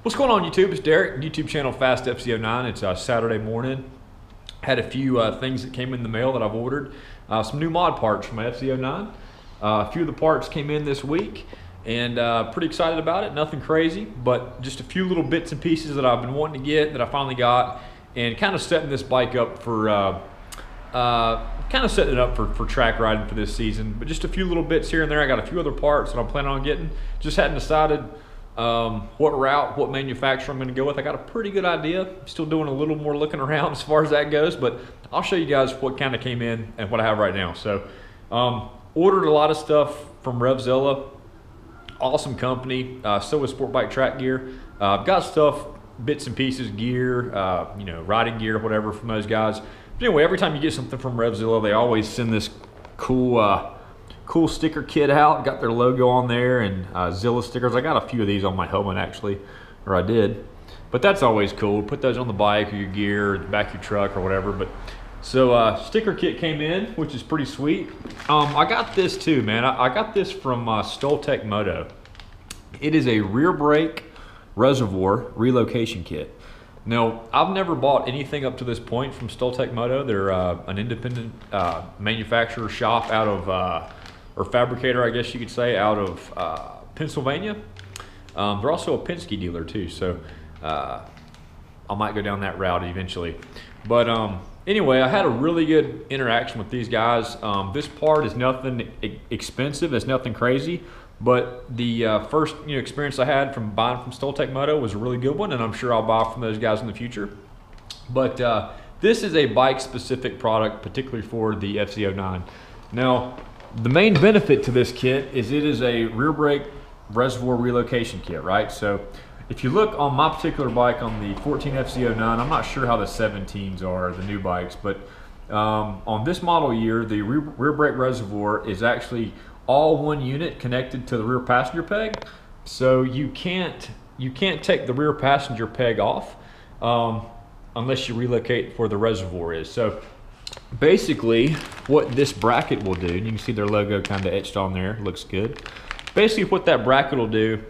What's going on, YouTube? It's Derek, YouTube channel Fast FZ09. It's Saturday morning. Had a few things that came in the mail that I've ordered. Some new mod parts from my FZ09. A few of the parts came in this week, and pretty excited about it. Nothing crazy, but just a few little bits and pieces that I've been wanting to get that I finally got, and kind of setting this bike up for for track riding for this season. But just a few little bits here and there. I got a few other parts that I'm planning on getting. Just hadn't decided what route, what manufacturer I'm going to go with. I got a pretty good idea. I'm still doing a little more looking around as far as that goes, but I'll show you guys what kind of came in and what I have right now. So ordered a lot of stuff from Revzilla. Awesome company. So is Sport Bike Track Gear. I've got stuff, bits and pieces, gear, riding gear, whatever from those guys. But anyway, every time you get something from Revzilla, they always send this cool sticker kit out. Got their logo on there and Zilla stickers. I got a few of these on my helmet actually, or I did. But that's always cool. Put those on the bike or your gear, or the back of your truck or whatever. But so sticker kit came in, which is pretty sweet. I got this too, man. I got this from Stoltec Moto. It is a rear brake reservoir relocation kit. Now, I've never bought anything up to this point from Stoltec Moto. They're an independent manufacturer shop out of, or fabricator, I guess you could say, out of Pennsylvania. They're also a Penske dealer too, so I might go down that route eventually. But anyway, I had a really good interaction with these guys. This part is nothing expensive, it's nothing crazy. But the first experience I had from buying from Stoltec Moto was a really good one, and I'm sure I'll buy from those guys in the future. But this is a bike-specific product, particularly for the FZ09. Now, the main benefit to this kit is it is a rear brake reservoir relocation kit, right? So if you look on my particular bike on the 14 FZ09, I'm not sure how the 17s are, the new bikes, but on this model year, the rear brake reservoir is actually all one unit connected to the rear passenger peg. So you can't take the rear passenger peg off unless you relocate where the reservoir is. So basically what this bracket will do, and you can see their logo kind of etched on there, looks good. Basically what that bracket will do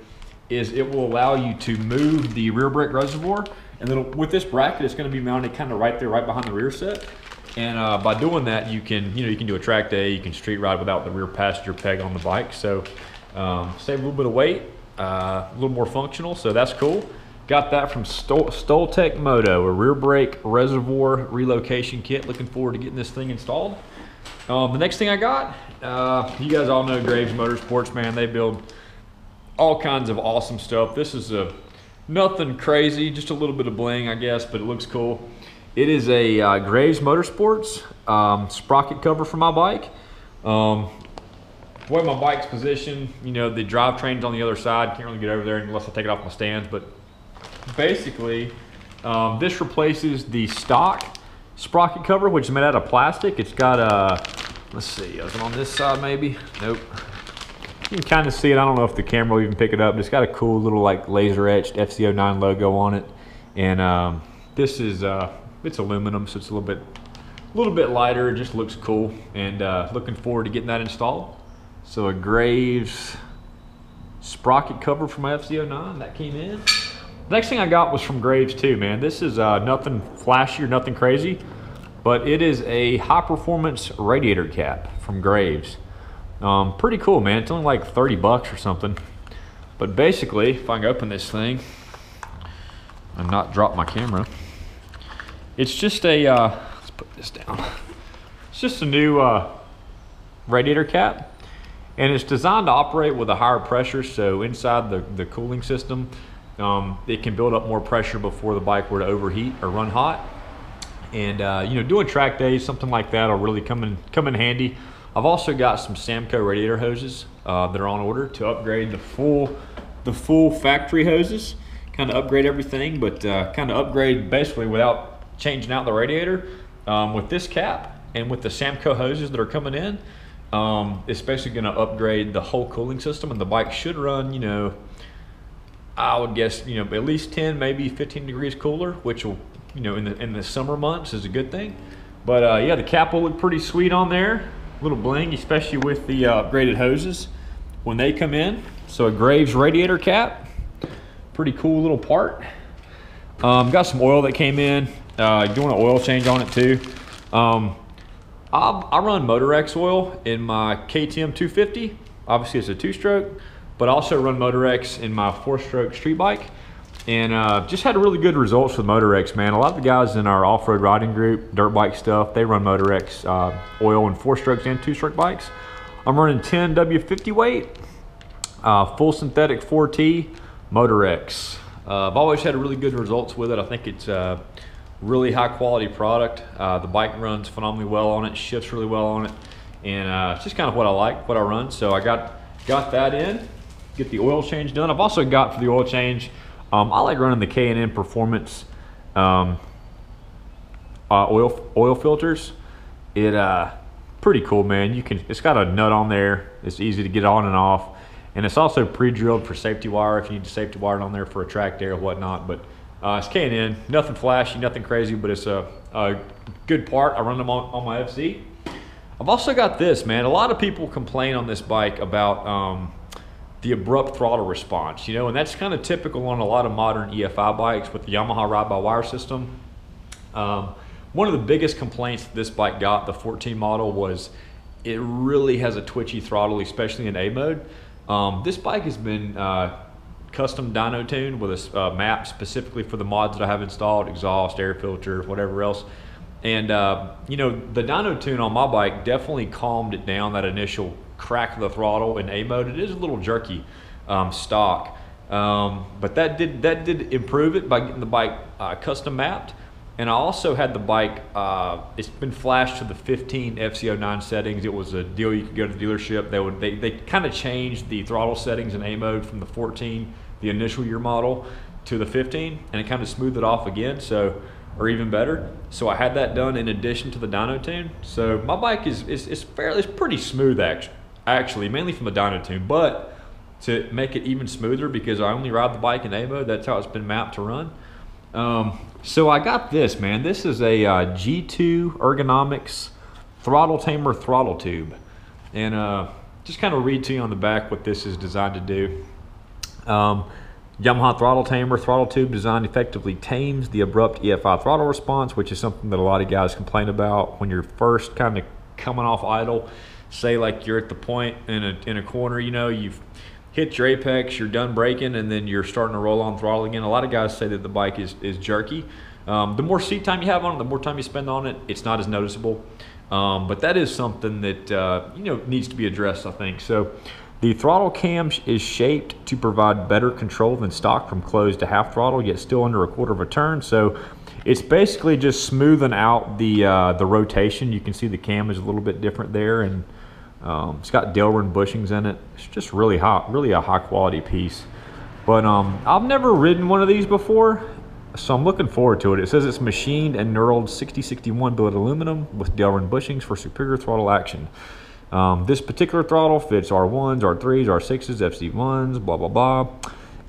is it will allow you to move the rear brake reservoir, and then with this bracket it's going to be mounted kind of right there, right behind the rear set. And by doing that, you can do a track day, you can street ride without the rear passenger peg on the bike. So save a little bit of weight, a little more functional, so that's cool. Got that from Stoltec Moto, a rear brake reservoir relocation kit. Looking forward to getting this thing installed. The next thing I got, you guys all know Graves Motorsports, man. They build all kinds of awesome stuff. This is nothing crazy, just a little bit of bling, I guess, but it looks cool. It is a Graves Motorsports sprocket cover for my bike. The way my bike's positioned, the drivetrain's on the other side. Can't really get over there unless I take it off my stands. But basically, this replaces the stock sprocket cover, which is made out of plastic. It's got a, let's see, is it on this side maybe? Nope. You can kind of see it. I don't know if the camera will even pick it up. But it's got a cool little like laser etched FZ09 logo on it. And this is it's aluminum, so it's a little bit lighter. It just looks cool, and looking forward to getting that installed. So a Graves sprocket cover for my FZ09 that came in. The next thing I got was from Graves too, man. This is nothing flashy or nothing crazy, but it is a high performance radiator cap from Graves. Pretty cool, man. It's only like 30 bucks or something. But basically, if I can open this thing and not drop my camera, it's just a, let's put this down. It's just a new radiator cap, and it's designed to operate with a higher pressure. So inside the cooling system, it can build up more pressure before the bike were to overheat or run hot. And doing track days, something like that will really come in handy. I've also got some Samco radiator hoses that are on order to upgrade the full factory hoses. Kind of upgrade everything, but kind of upgrade basically without changing out the radiator. With this cap and with the Samco hoses that are coming in, it's basically going to upgrade the whole cooling system, and the bike should run, I would guess, at least 10, maybe 15 degrees cooler, which will, in the summer months is a good thing. But yeah, the cap will look pretty sweet on there. A little bling, especially with the upgraded hoses when they come in. So a Graves radiator cap. Pretty cool little part. Got some oil that came in. Doing an oil change on it too. I run Motorex oil in my KTM 250. Obviously it's a 2-stroke, but I also run Motorex in my 4-stroke street bike. And just had really good results with Motorex, man. A lot of the guys in our off-road riding group, dirt bike stuff, they run Motorex oil in 4-strokes and 2-stroke bikes. I'm running 10 W50 weight, full synthetic 4T, Motorex. I've always had really good results with it. I think it's a really high quality product. The bike runs phenomenally well on it, shifts really well on it. And it's just kind of what I like, what I run. So I got that in, get the oil change done. I've also got for the oil change, I like running the K&N Performance oil filters. Pretty cool, man. It's got a nut on there. It's easy to get on and off, and it's also pre-drilled for safety wire if you need to safety wire it on there for a track day or whatnot. But it's K&N, nothing flashy, nothing crazy, but it's a good part. I run them on my FZ. I've also got this, man. A lot of people complain on this bike about the abrupt throttle response, you know, and that's kind of typical on a lot of modern EFI bikes with the Yamaha ride-by-wire system. One of the biggest complaints this bike got, the 14 model, was it really has a twitchy throttle, especially in A mode. This bike has been custom dyno tuned with a map specifically for the mods that I have installed, exhaust, air filter, whatever else. And you know, the dyno tune on my bike definitely calmed it down, that initial crack of the throttle in A mode. It is a little jerky stock, but that did improve it by getting the bike custom mapped. And I also had the bike, it's been flashed to the 15 FZ09 settings. It was a deal you could go to the dealership. They kind of changed the throttle settings in A mode from the 14, the initial year model, to the 15, and it kind of smoothed it off again, so, or even better. So I had that done in addition to the dyno tune. So my bike is pretty smooth actually, mainly from the dyno tune, but to make it even smoother, because I only ride the bike in A mode, that's how it's been mapped to run. So I got this, man. This is a G2 Ergonomics Throttle Tamer throttle tube. And just kind of read to you on the back what this is designed to do. Yamaha Throttle Tamer throttle tube designed effectively tames the abrupt EFI throttle response, which is something that a lot of guys complain about when you're first kind of coming off idle. Say like you're at the point in a corner, you know, you've hit your apex, you're done braking, and then you're starting to roll on throttle again. A lot of guys say that the bike is jerky. The more seat time you have on it, the more time you spend on it, it's not as noticeable. But that is something that you know, needs to be addressed, I think. So the throttle cam is shaped to provide better control than stock from closed to half throttle, yet still under a quarter of a turn. So it's basically just smoothing out the rotation. You can see the cam is a little bit different there, and it's got Delrin bushings in it. It's just really a high quality piece. But I've never ridden one of these before, so I'm looking forward to it. It says it's machined and knurled 6061 billet aluminum with Delrin bushings for superior throttle action. This particular throttle fits R1s, R3s, R6s, FZ1s, blah blah blah,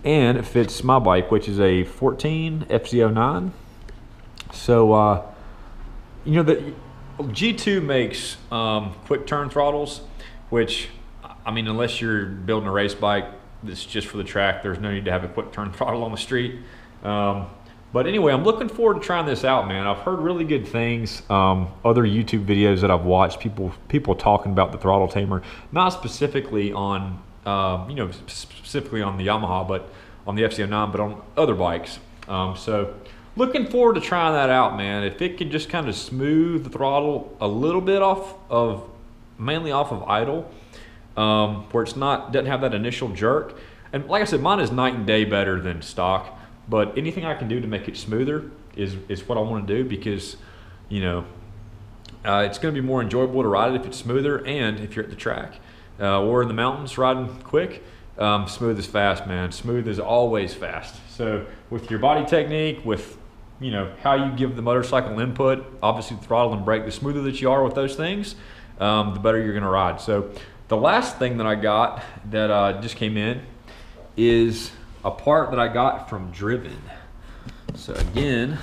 and it fits my bike, which is a 14 FZ09. So you know, the G2 makes quick turn throttles, which, I mean, unless you're building a race bike that's just for the track, there's no need to have a quick turn throttle on the street. But anyway, I'm looking forward to trying this out, man. I've heard really good things. Other YouTube videos that I've watched, people talking about the throttle tamer, not specifically on, you know, specifically on the Yamaha, but on the FZ09, but on other bikes. So looking forward to trying that out, man. If it could just kind of smooth the throttle a little bit mainly off of idle, where it's doesn't have that initial jerk. And like I said, mine is night and day better than stock, but anything I can do to make it smoother is what I want to do, because, you know, it's going to be more enjoyable to ride it if it's smoother, and if you're at the track or in the mountains riding quick, smooth is fast, man. Smooth is always fast. So with your body technique, with, you know, how you give the motorcycle input, obviously the throttle and brake, the smoother that you are with those things, the better you're gonna ride. So the last thing that I got that just came in is a part that I got from Driven. So again,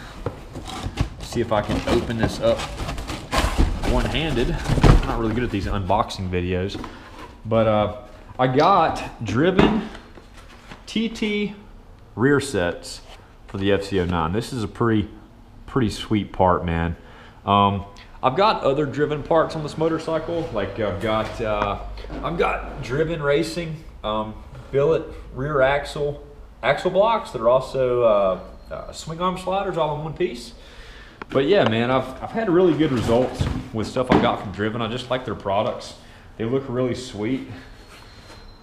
see if I can open this up one-handed. I'm not really good at these unboxing videos, but I got Driven TT rear sets for the FZ09. This is a pretty sweet part, man. I've got other driven parts on this motorcycle. Like I've got driven racing billet rear axle blocks that are also swing arm sliders all in one piece. But yeah, man, I've had really good results with stuff I got from Driven. I just like their products. They look really sweet,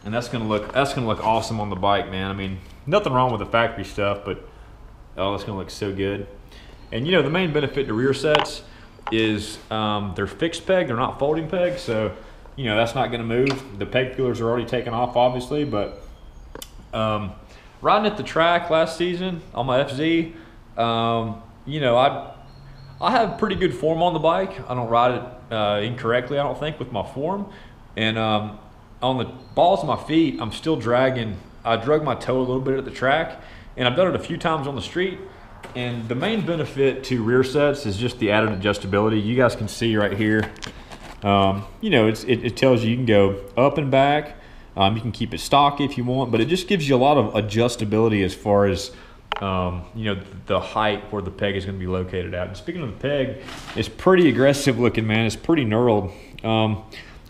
and that's gonna look awesome on the bike, man. I mean, nothing wrong with the factory stuff, but oh, it's gonna look so good. And you know, the main benefit to rear sets is they're fixed peg, they're not folding peg, so you know that's not gonna move. The peg feelers are already taken off, obviously, but riding at the track last season on my FZ, you know, I have pretty good form on the bike. I don't ride it incorrectly, I don't think, with my form. And on the balls of my feet, I'm still dragging. I drug my toe a little bit at the track, and I've done it a few times on the street. And the main benefit to rear sets is just the added adjustability. You guys can see right here, you know, it tells you can go up and back. You can keep it stock if you want, but it just gives you a lot of adjustability as far as you know, the height where the peg is going to be located at. And speaking of the peg, it's pretty aggressive looking, man. It's pretty knurled.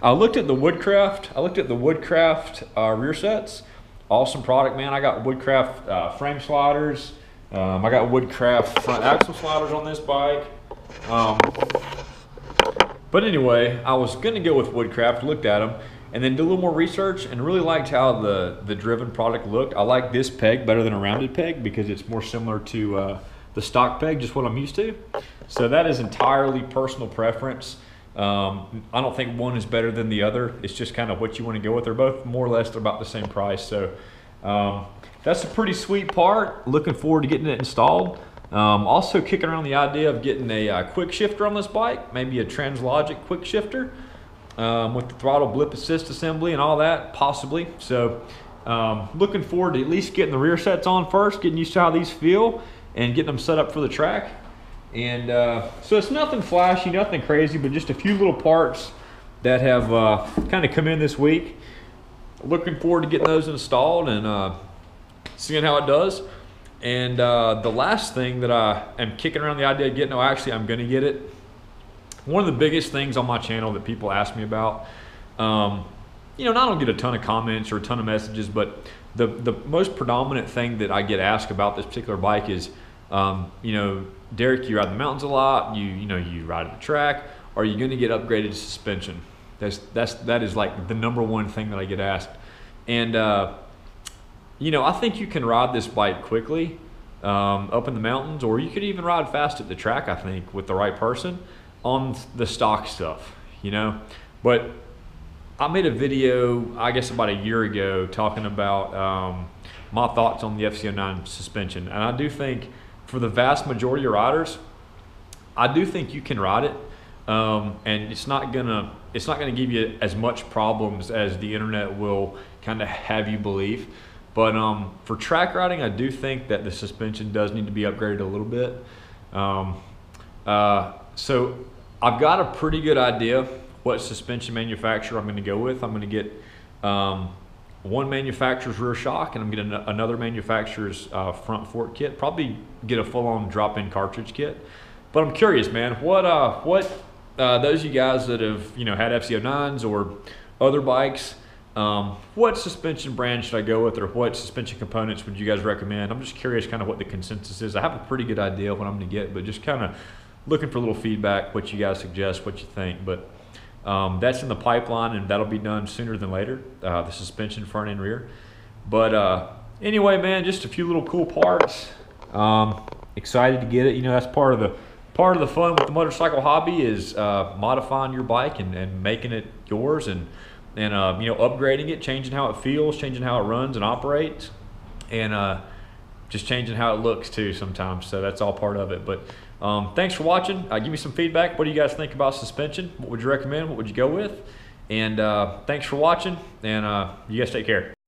I looked at the Woodcraft. Rear sets. Awesome product, man. I got Woodcraft frame sliders. I got Woodcraft front axle sliders on this bike. But anyway, I was going to go with Woodcraft. Looked at them. And then did a little more research and really liked how the Driven product looked. I like this peg better than a rounded peg because it's more similar to the stock peg, just what I'm used to. So that is entirely personal preference. I don't think one is better than the other. It's just kind of what you want to go with. They're both more or less about the same price. So that's a pretty sweet part. Looking forward to getting it installed. Also kicking around the idea of getting a quick shifter on this bike, maybe a Translogic quick shifter. With the throttle blip assist assembly and all that, possibly. So looking forward to at least getting the rear sets on first, getting used to how these feel, and getting them set up for the track. And so it's nothing flashy, nothing crazy, but just a few little parts that have kind of come in this week. Looking forward to getting those installed and seeing how it does. And the last thing that I am kicking around the idea of getting, actually I'm gonna get it. One of the biggest things on my channel that people ask me about, you know, and I don't get a ton of comments or a ton of messages, but the most predominant thing that I get asked about this particular bike is, you know, Derek, you ride the mountains a lot, you know, you ride at the track, are you going to get upgraded suspension? That is like the #1 thing that I get asked. And, you know, I think you can ride this bike quickly up in the mountains, or you could even ride fast at the track, I think, with the right person on the stock stuff, you know. But I made a video, I guess about a year ago, talking about my thoughts on the FZ09 suspension. And I do think for the vast majority of riders, I do think you can ride it. And it's not gonna give you as much problems as the internet will kind of have you believe. But for track riding, I do think that the suspension does need to be upgraded a little bit. So I've got a pretty good idea what suspension manufacturer I'm going to go with. I'm going to get one manufacturer's rear shock, and I'm getting another manufacturer's front fork kit. Probably get a full-on drop-in cartridge kit. But I'm curious, man, what those of you guys that have, you know, had FZ09s or other bikes, what suspension brand should I go with, or what suspension components would you guys recommend? I'm just curious kind of what the consensus is. I have a pretty good idea of what I'm going to get, but just kind of looking for a little feedback, what you guys suggest, what you think. But that's in the pipeline, and that'll be done sooner than later, the suspension front and rear. But anyway, man, just a few little cool parts. Excited to get it. You know, that's part of the fun with the motorcycle hobby is modifying your bike and making it yours, and you know, upgrading it, changing how it feels, changing how it runs and operates, and just changing how it looks too sometimes. So that's all part of it. But thanks for watching. Give me some feedback. What do you guys think about suspension? What would you recommend? What would you go with? And thanks for watching, and you guys take care.